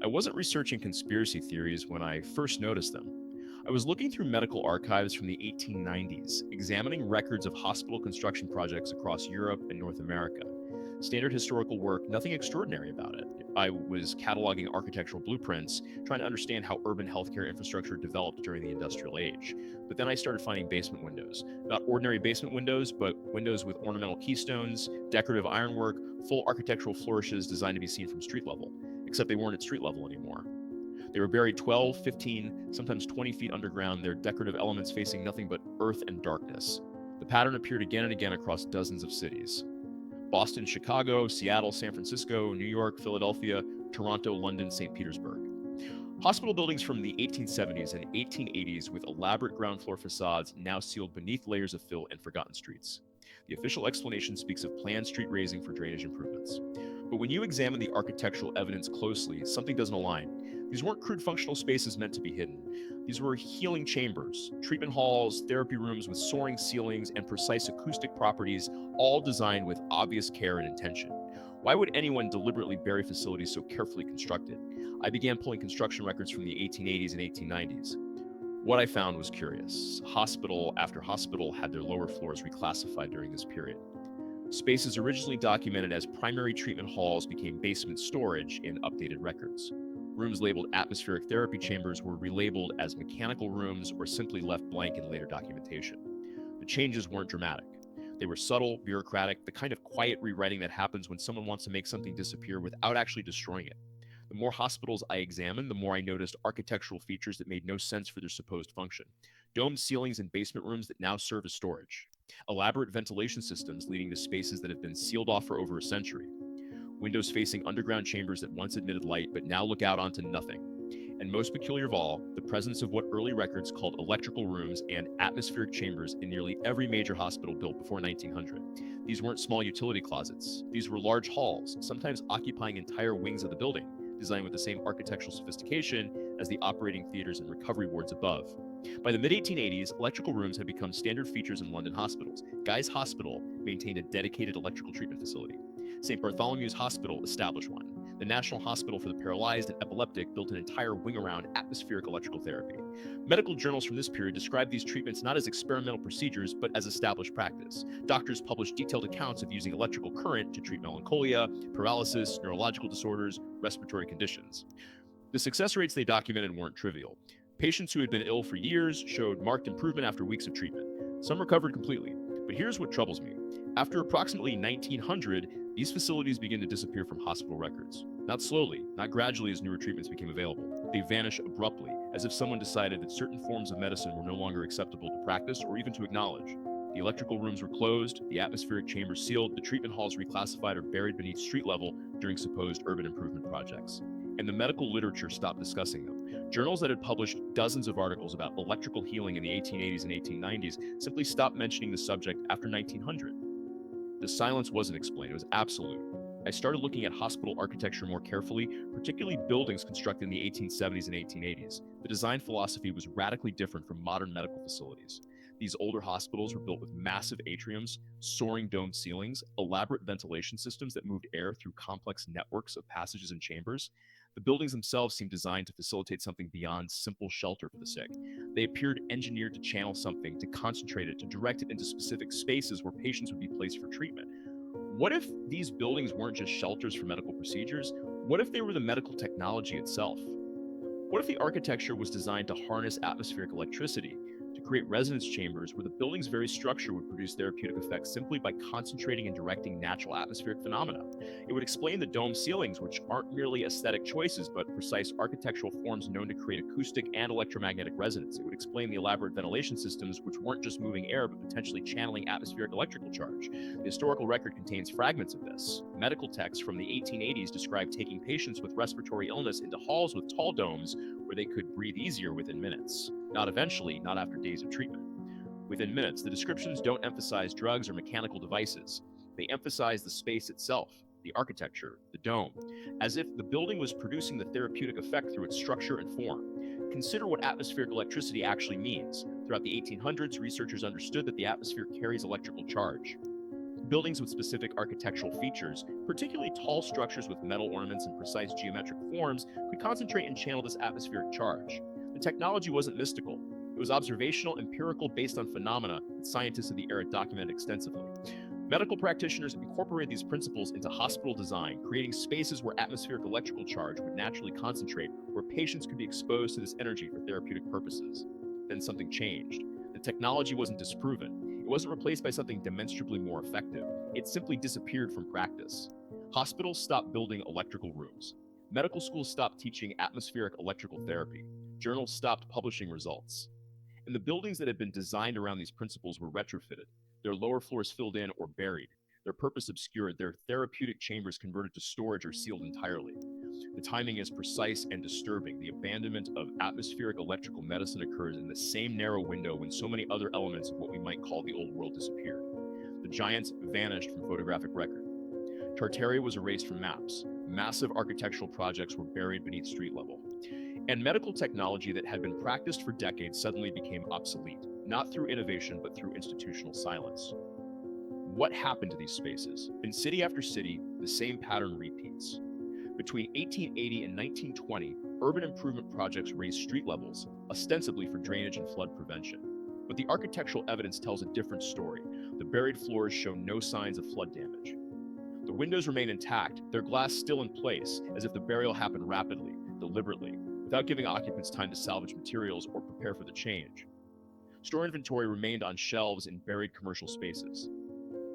I wasn't researching conspiracy theories when I first noticed them. I was looking through medical archives from the 1890s, examining records of hospital construction projects across Europe and North America. Standard historical work, nothing extraordinary about it. I was cataloging architectural blueprints, trying to understand how urban healthcare infrastructure developed during the industrial age. But then I started finding basement windows. Not ordinary basement windows, but windows with ornamental keystones, decorative ironwork, full architectural flourishes designed to be seen from street level. Except they weren't at street level anymore. They were buried 12, 15, sometimes 20 feet underground, their decorative elements facing nothing but earth and darkness. The pattern appeared again and again across dozens of cities. Boston, Chicago, Seattle, San Francisco, New York, Philadelphia, Toronto, London, St. Petersburg. Hospital buildings from the 1870s and 1880s with elaborate ground floor facades now sealed beneath layers of fill and forgotten streets. The official explanation speaks of planned street raising for drainage improvements. But when you examine the architectural evidence closely, something doesn't align. These weren't crude functional spaces meant to be hidden. These were healing chambers, treatment halls, therapy rooms with soaring ceilings and precise acoustic properties, all designed with obvious care and intention. Why would anyone deliberately bury facilities so carefully constructed? I began pulling construction records from the 1880s and 1890s. What I found was curious. Hospital after hospital had their lower floors reclassified during this period. Spaces originally documented as primary treatment halls became basement storage in updated records. Rooms labeled atmospheric therapy chambers were relabeled as mechanical rooms or simply left blank in later documentation. The changes weren't dramatic. They were subtle, bureaucratic, the kind of quiet rewriting that happens when someone wants to make something disappear without actually destroying it. The more hospitals I examined, the more I noticed architectural features that made no sense for their supposed function. Domed ceilings in basement rooms that now serve as storage. Elaborate ventilation systems leading to spaces that have been sealed off for over a century. Windows facing underground chambers that once admitted light but now look out onto nothing. And most peculiar of all, the presence of what early records called electrical rooms and atmospheric chambers in nearly every major hospital built before 1900. These weren't small utility closets. These were large halls, sometimes occupying entire wings of the building, designed with the same architectural sophistication as the operating theaters and recovery wards above. By the mid-1880s, electrical rooms had become standard features in London hospitals. Guy's Hospital maintained a dedicated electrical treatment facility. St. Bartholomew's Hospital established one. The National Hospital for the Paralyzed and Epileptic built an entire wing around atmospheric electrical therapy. Medical journals from this period describe these treatments not as experimental procedures, but as established practice. Doctors published detailed accounts of using electrical current to treat melancholia, paralysis, neurological disorders, respiratory conditions. The success rates they documented weren't trivial. Patients who had been ill for years showed marked improvement after weeks of treatment. Some recovered completely. But here's what troubles me. After approximately 1900, these facilities begin to disappear from hospital records. Not slowly, not gradually as newer treatments became available. They vanish abruptly, as if someone decided that certain forms of medicine were no longer acceptable to practice or even to acknowledge. The electrical rooms were closed, the atmospheric chambers sealed, the treatment halls reclassified or buried beneath street level during supposed urban improvement projects. And the medical literature stopped discussing them. Journals that had published dozens of articles about electrical healing in the 1880s and 1890s simply stopped mentioning the subject after 1900. The silence wasn't explained, it was absolute. I started looking at hospital architecture more carefully, particularly buildings constructed in the 1870s and 1880s. The design philosophy was radically different from modern medical facilities. These older hospitals were built with massive atriums, soaring domed ceilings, elaborate ventilation systems that moved air through complex networks of passages and chambers. The buildings themselves seemed designed to facilitate something beyond simple shelter for the sick. They appeared engineered to channel something, to concentrate it, to direct it into specific spaces where patients would be placed for treatment. What if these buildings weren't just shelters for medical procedures? What if they were the medical technology itself? What if the architecture was designed to harness atmospheric electricity, to create resonance chambers where the building's very structure would produce therapeutic effects simply by concentrating and directing natural atmospheric phenomena? It would explain the dome ceilings, which aren't merely aesthetic choices, but precise architectural forms known to create acoustic and electromagnetic resonance. It would explain the elaborate ventilation systems, which weren't just moving air, but potentially channeling atmospheric electrical charge. The historical record contains fragments of this. Medical texts from the 1880s describe taking patients with respiratory illness into halls with tall domes where they could breathe easier within minutes. Not eventually, not after days of treatment. Within minutes, the descriptions don't emphasize drugs or mechanical devices. They emphasize the space itself, the architecture, the dome, as if the building was producing the therapeutic effect through its structure and form. Consider what atmospheric electricity actually means. Throughout the 1800s, researchers understood that the atmosphere carries electrical charge. Buildings with specific architectural features, particularly tall structures with metal ornaments and precise geometric forms, could concentrate and channel this atmospheric charge. The technology wasn't mystical. It was observational, empirical, based on phenomena that scientists of the era documented extensively. Medical practitioners incorporated these principles into hospital design, creating spaces where atmospheric electrical charge would naturally concentrate, where patients could be exposed to this energy for therapeutic purposes. Then something changed. The technology wasn't disproven. It wasn't replaced by something demonstrably more effective. It simply disappeared from practice. Hospitals stopped building electrical rooms. Medical schools stopped teaching atmospheric electrical therapy. Journals stopped publishing results. And the buildings that had been designed around these principles were retrofitted, their lower floors filled in or buried, their purpose obscured, their therapeutic chambers converted to storage or sealed entirely. The timing is precise and disturbing. The abandonment of atmospheric electrical medicine occurs in the same narrow window when so many other elements of what we might call the old world disappeared. The giants vanished from photographic record. Tartaria was erased from maps. Massive architectural projects were buried beneath street level. And medical technology that had been practiced for decades suddenly became obsolete, not through innovation, but through institutional silence. What happened to these spaces? In city after city, the same pattern repeats. Between 1880 and 1920, urban improvement projects raised street levels, ostensibly for drainage and flood prevention. But the architectural evidence tells a different story. The buried floors show no signs of flood damage. The windows remain intact, their glass still in place, as if the burial happened rapidly, deliberately, without giving occupants time to salvage materials or prepare for the change. Store inventory remained on shelves in buried commercial spaces.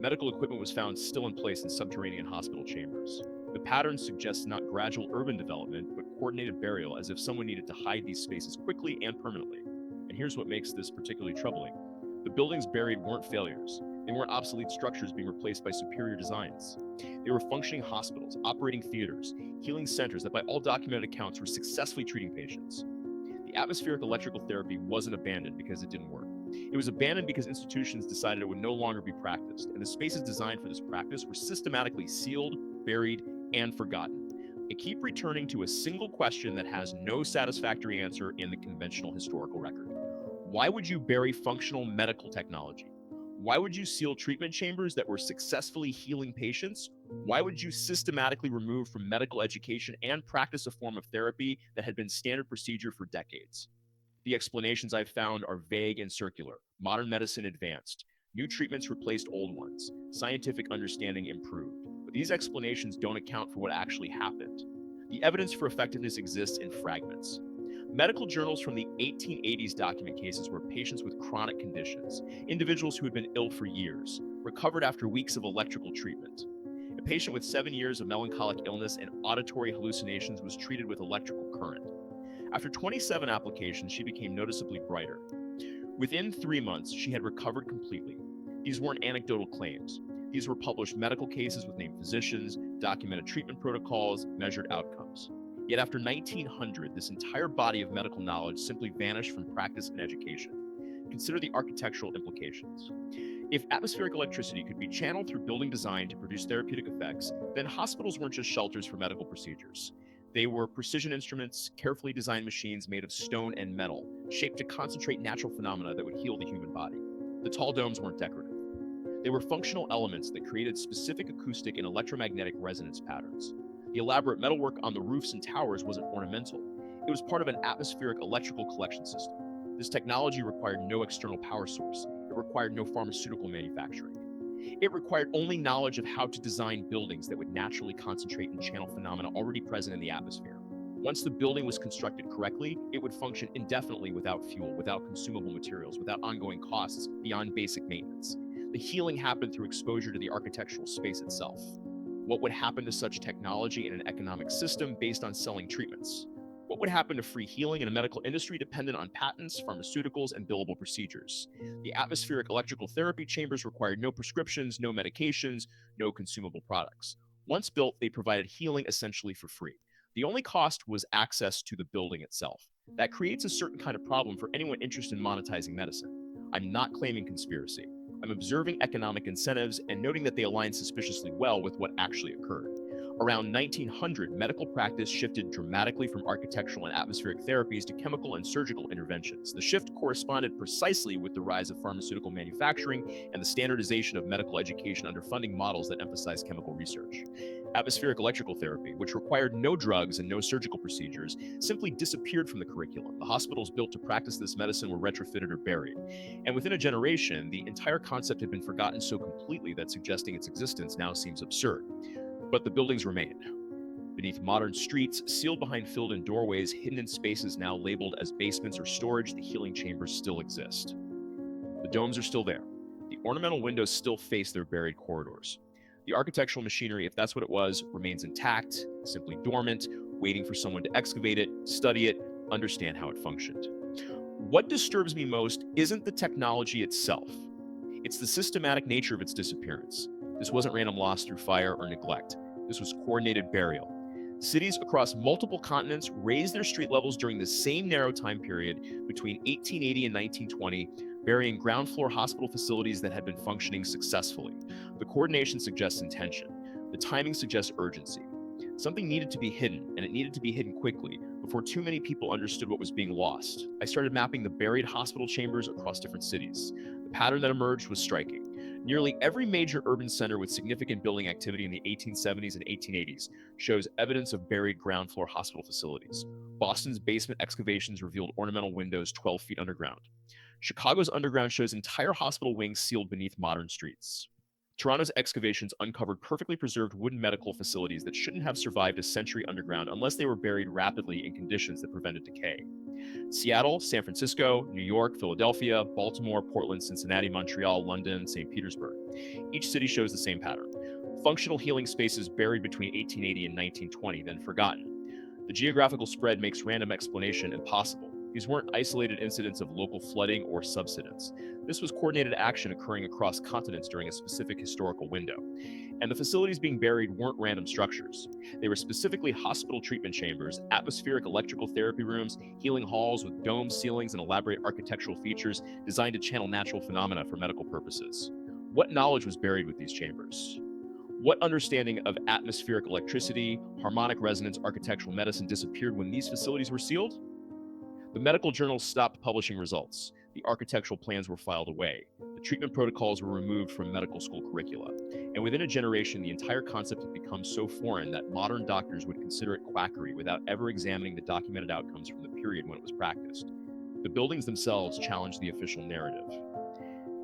Medical equipment was found still in place in subterranean hospital chambers. The pattern suggests not gradual urban development, but coordinated burial, as if someone needed to hide these spaces quickly and permanently. And here's what makes this particularly troubling. The buildings buried weren't failures. They weren't obsolete structures being replaced by superior designs. They were functioning hospitals, operating theaters, healing centers that by all documented accounts were successfully treating patients. The atmospheric electrical therapy wasn't abandoned because it didn't work. It was abandoned because institutions decided it would no longer be practiced, and the spaces designed for this practice were systematically sealed, buried, and forgotten. I keep returning to a single question that has no satisfactory answer in the conventional historical record. Why would you bury functional medical technology? Why would you seal treatment chambers that were successfully healing patients? Why would you systematically remove from medical education and practice a form of therapy that had been standard procedure for decades? The explanations I've found are vague and circular. Modern medicine advanced. New treatments replaced old ones. Scientific understanding improved. But these explanations don't account for what actually happened. The evidence for effectiveness exists in fragments. Medical journals from the 1880s document cases where patients with chronic conditions, individuals who had been ill for years, recovered after weeks of electrical treatment. A patient with 7 years of melancholic illness and auditory hallucinations was treated with electrical current. After 27 applications, she became noticeably brighter. Within 3 months, she had recovered completely. These weren't anecdotal claims. These were published medical cases with named physicians, documented treatment protocols, measured outcomes. Yet after 1900, this entire body of medical knowledge simply vanished from practice and education. Consider the architectural implications. If atmospheric electricity could be channeled through building design to produce therapeutic effects, then hospitals weren't just shelters for medical procedures. They were precision instruments, carefully designed machines made of stone and metal, shaped to concentrate natural phenomena that would heal the human body. The tall domes weren't decorative. They were functional elements that created specific acoustic and electromagnetic resonance patterns. The elaborate metalwork on the roofs and towers wasn't ornamental. It was part of an atmospheric electrical collection system. This technology required no external power source. It required no pharmaceutical manufacturing. It required only knowledge of how to design buildings that would naturally concentrate and channel phenomena already present in the atmosphere. Once the building was constructed correctly, it would function indefinitely without fuel, without consumable materials, without ongoing costs beyond basic maintenance. The healing happened through exposure to the architectural space itself. What would happen to such technology in an economic system based on selling treatments? What would happen to free healing in a medical industry dependent on patents, pharmaceuticals, and billable procedures? The atmospheric electrical therapy chambers required no prescriptions, no medications, no consumable products. Once built, they provided healing essentially for free. The only cost was access to the building itself. That creates a certain kind of problem for anyone interested in monetizing medicine. I'm not claiming conspiracy. I'm observing economic incentives and noting that they align suspiciously well with what actually occurred. Around 1900, medical practice shifted dramatically from architectural and atmospheric therapies to chemical and surgical interventions. The shift corresponded precisely with the rise of pharmaceutical manufacturing and the standardization of medical education under funding models that emphasize chemical research. Atmospheric electrical therapy, which required no drugs and no surgical procedures, simply disappeared from the curriculum. The hospitals built to practice this medicine were retrofitted or buried. And within a generation, the entire concept had been forgotten so completely that suggesting its existence now seems absurd. But the buildings remain. Beneath modern streets, sealed behind filled-in doorways, hidden in spaces now labeled as basements or storage, the healing chambers still exist. The domes are still there. The ornamental windows still face their buried corridors. The architectural machinery, if that's what it was, remains intact, simply dormant, waiting for someone to excavate it, study it, understand how it functioned. What disturbs me most isn't the technology itself. It's the systematic nature of its disappearance. This wasn't random loss through fire or neglect. This was coordinated burial. Cities across multiple continents raised their street levels during the same narrow time period between 1880 and 1920, burying ground floor hospital facilities that had been functioning successfully. The coordination suggests intention. The timing suggests urgency. Something needed to be hidden, and it needed to be hidden quickly, before too many people understood what was being lost. I started mapping the buried hospital chambers across different cities. The pattern that emerged was striking. Nearly every major urban center with significant building activity in the 1870s and 1880s shows evidence of buried ground floor hospital facilities. Boston's basement excavations revealed ornamental windows 12 feet underground. Chicago's underground shows entire hospital wings sealed beneath modern streets. Toronto's excavations uncovered perfectly preserved wooden medical facilities that shouldn't have survived a century underground unless they were buried rapidly in conditions that prevented decay. Seattle, San Francisco, New York, Philadelphia, Baltimore, Portland, Cincinnati, Montreal, London, St. Petersburg. Each city shows the same pattern. Functional healing spaces buried between 1880 and 1920, then forgotten. The geographical spread makes random explanation impossible. These weren't isolated incidents of local flooding or subsidence. This was coordinated action occurring across continents during a specific historical window. And the facilities being buried weren't random structures. They were specifically hospital treatment chambers, atmospheric electrical therapy rooms, healing halls with dome ceilings and elaborate architectural features designed to channel natural phenomena for medical purposes. What knowledge was buried with these chambers? What understanding of atmospheric electricity, harmonic resonance, architectural medicine disappeared when these facilities were sealed? The medical journals stopped publishing results. The architectural plans were filed away. The treatment protocols were removed from medical school curricula. And within a generation, the entire concept had become so foreign that modern doctors would consider it quackery without ever examining the documented outcomes from the period when it was practiced. The buildings themselves challenged the official narrative.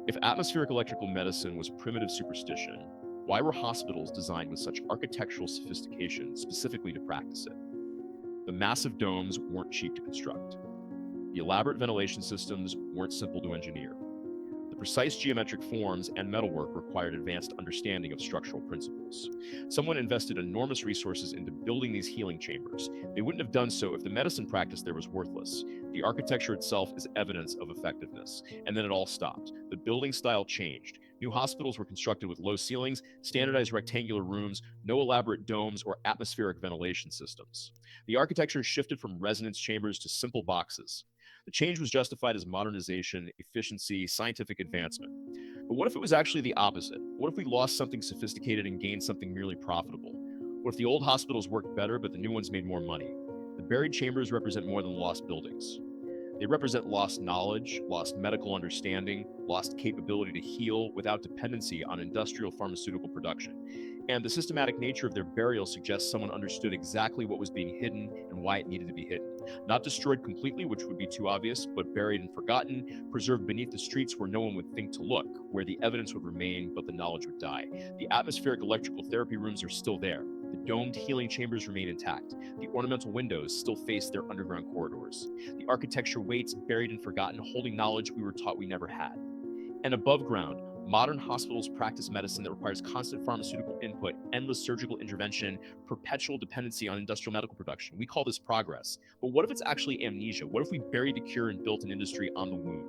If atmospheric electrical medicine was primitive superstition, why were hospitals designed with such architectural sophistication specifically to practice it? The massive domes weren't cheap to construct. The elaborate ventilation systems weren't simple to engineer. The precise geometric forms and metalwork required advanced understanding of structural principles. Someone invested enormous resources into building these healing chambers. They wouldn't have done so if the medicine practice there was worthless. The architecture itself is evidence of effectiveness. And then it all stopped. The building style changed. New hospitals were constructed with low ceilings, standardized rectangular rooms, no elaborate domes or atmospheric ventilation systems. The architecture shifted from resonance chambers to simple boxes. The change was justified as modernization, efficiency, scientific advancement. But what if it was actually the opposite? What if we lost something sophisticated and gained something merely profitable? What if the old hospitals worked better, but the new ones made more money? The buried chambers represent more than lost buildings. They represent lost knowledge, lost medical understanding, lost capability to heal without dependency on industrial pharmaceutical production. And the systematic nature of their burial suggests someone understood exactly what was being hidden and why it needed to be hidden. Not destroyed completely, which would be too obvious, but buried and forgotten, preserved beneath the streets where no one would think to look, where the evidence would remain, but the knowledge would die. The atmospheric electrical therapy rooms are still there. The domed healing chambers remain intact. The ornamental windows still face their underground corridors. The architecture waits, buried and forgotten, holding knowledge we were taught we never had. And above ground, modern hospitals practice medicine that requires constant pharmaceutical input, endless surgical intervention, perpetual dependency on industrial medical production. We call this progress. But what if it's actually amnesia? What if we buried the cure and built an industry on the wound?